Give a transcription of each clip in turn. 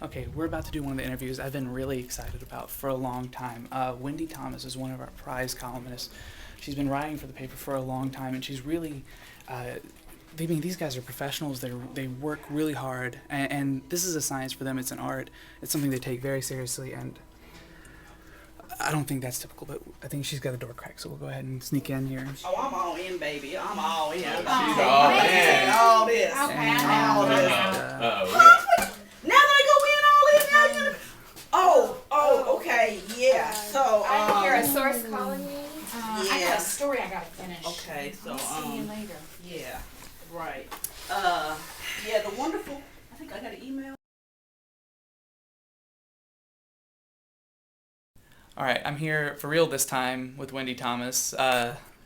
Okay, we're about to do one of the interviews I've been really excited about for a long time. Wendi Thomas is one of our prize columnists. She's been writing for the paper for a long time, and she's really, these guys are professionals. They work really hard, and this is a science for them. It's an art. It's something they take very seriously, and I don't think that's typical, but I think she's got the door cracked, so we'll go ahead and sneak in here. Oh, I'm all in, baby. I'm all in. She's all in. All this. And, All this. Now that I go in all in, now you. Oh, okay, yeah. So, I can hear a source calling me. yeah. I got a story I gotta finish. Okay, so I'll see you later. yeah, right. Yeah, the wonderful. I think I got an email. All right, I'm here for real this time with Wendi Thomas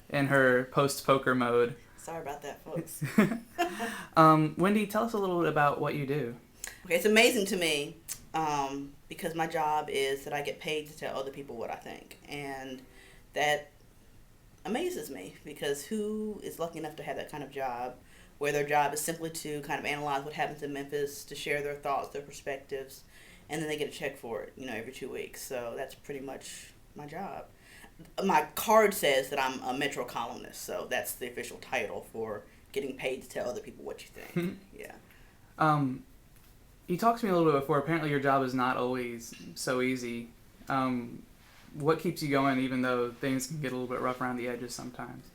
in her post-poker mode. Sorry about that, folks. Wendi, tell us a little bit about what you do. Okay, it's amazing to me because my job is that I get paid to tell other people what I think. And that amazes me because who is lucky enough to have that kind of job where their job is simply to kind of analyze what happens in Memphis, to share their thoughts, their perspectives, and then they get a check for it, every 2 weeks. So that's pretty much my job. My card says that I'm a Metro columnist, so that's the official title for getting paid to tell other people what you think. Yeah. You talked to me a little bit before. Apparently your job is not always so easy. What keeps you going even though things can get a little bit rough around the edges sometimes?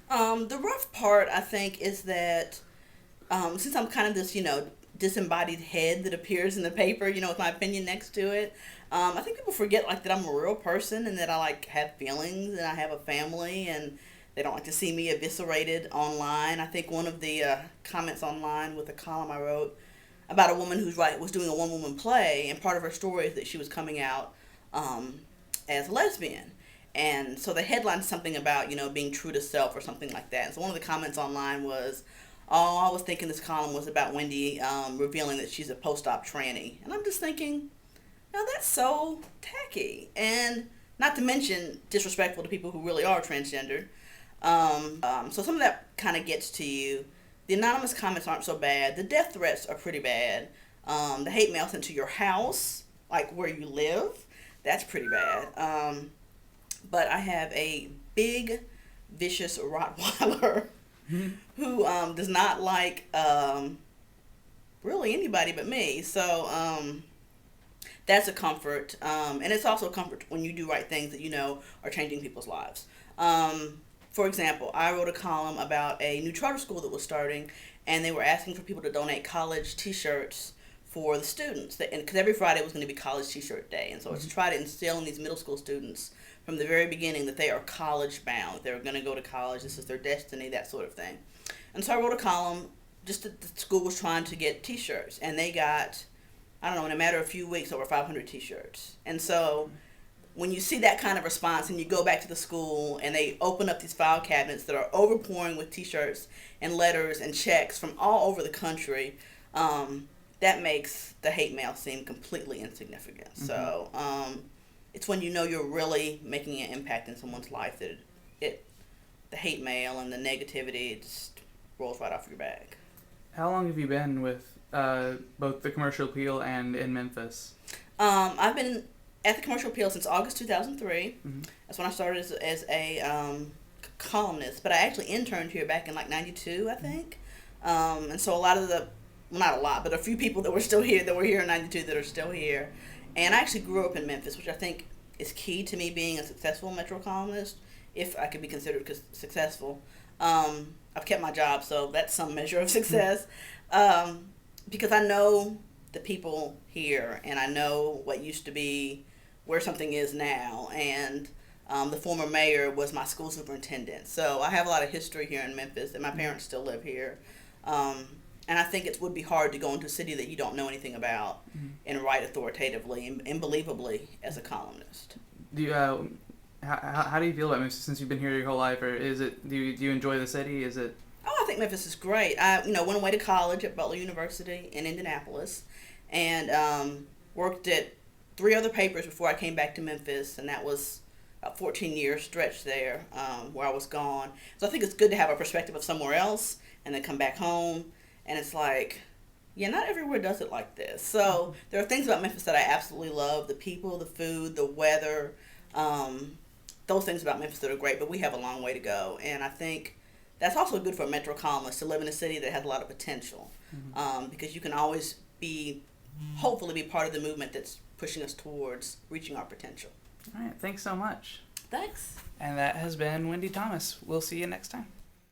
The rough part, I think, is that since I'm kind of this, disembodied head that appears in the paper, with my opinion next to it, I think people forget, that I'm a real person and that I, have feelings and I have a family and they don't like to see me eviscerated online. I think one of the comments online with a column I wrote about a woman who was doing a one-woman play, and part of her story is that she was coming out as a lesbian. And so the headline is something about, being true to self or something like that. And so one of the comments online was, I was thinking this column was about Wendi revealing that she's a post-op tranny. And I'm just thinking, that's so tacky. And not to mention disrespectful to people who really are transgendered. So some of that kind of gets to you. The anonymous comments aren't so bad. The death threats are pretty bad. The hate mail sent to your house, where you live, that's pretty bad. But I have a big, vicious Rottweiler who does not like really anybody but me. So that's a comfort. And it's also a comfort when you do right things that are changing people's lives. For example, I wrote a column about a new charter school that was starting, and they were asking for people to donate college T-shirts for the students. Because every Friday was going to be college T-shirt day. And so it's to try to instill in these middle school students from the very beginning that they are college bound. They're going to go to college. This is their destiny, that sort of thing. And so I wrote a column just that the school was trying to get T-shirts. And they got, in a matter of a few weeks, over 500 T-shirts. And so when you see that kind of response and you go back to the school and they open up these file cabinets that are overpouring with T-shirts and letters and checks from all over the country, that makes the hate mail seem completely insignificant. Mm-hmm. So it's when you're really making an impact in someone's life that the hate mail and the negativity just rolls right off your back. How long have you been with both the Commercial Appeal and in Memphis? I've been at the Commercial Appeal since August 2003. Mm-hmm. That's when I started as a columnist. But I actually interned here back in 92, I think. And so a lot of not a lot, but a few people that were here in 92 that are still here. And I actually grew up in Memphis, which I think is key to me being a successful Metro columnist, if I could be considered successful. I've kept my job, so that's some measure of success. Because I know the people here, and I know what used to be where something is now, and the former mayor was my school superintendent. So I have a lot of history here in Memphis, and my parents still live here. And I think it would be hard to go into a city that you don't know anything about and write authoritatively and believably as a columnist. Do you how do you feel about Memphis since you've been here your whole life, or do you enjoy the city? Is it? Oh, I think Memphis is great. I went away to college at Butler University in Indianapolis, and worked at 3 other papers before I came back to Memphis, and that was about 14-year stretch there where I was gone. So I think it's good to have a perspective of somewhere else and then come back home. And it's like, Yeah, not everywhere does it like this. So there are things about Memphis that I absolutely love: the people, the food, the weather. Those things about Memphis that are great. But we have a long way to go, and I think that's also good for a metro columnist to live in a city that has a lot of potential, because you can always hopefully be part of the movement that's pushing us towards reaching our potential. All right, thanks so much. Thanks. And that has been Wendi Thomas. We'll see you next time.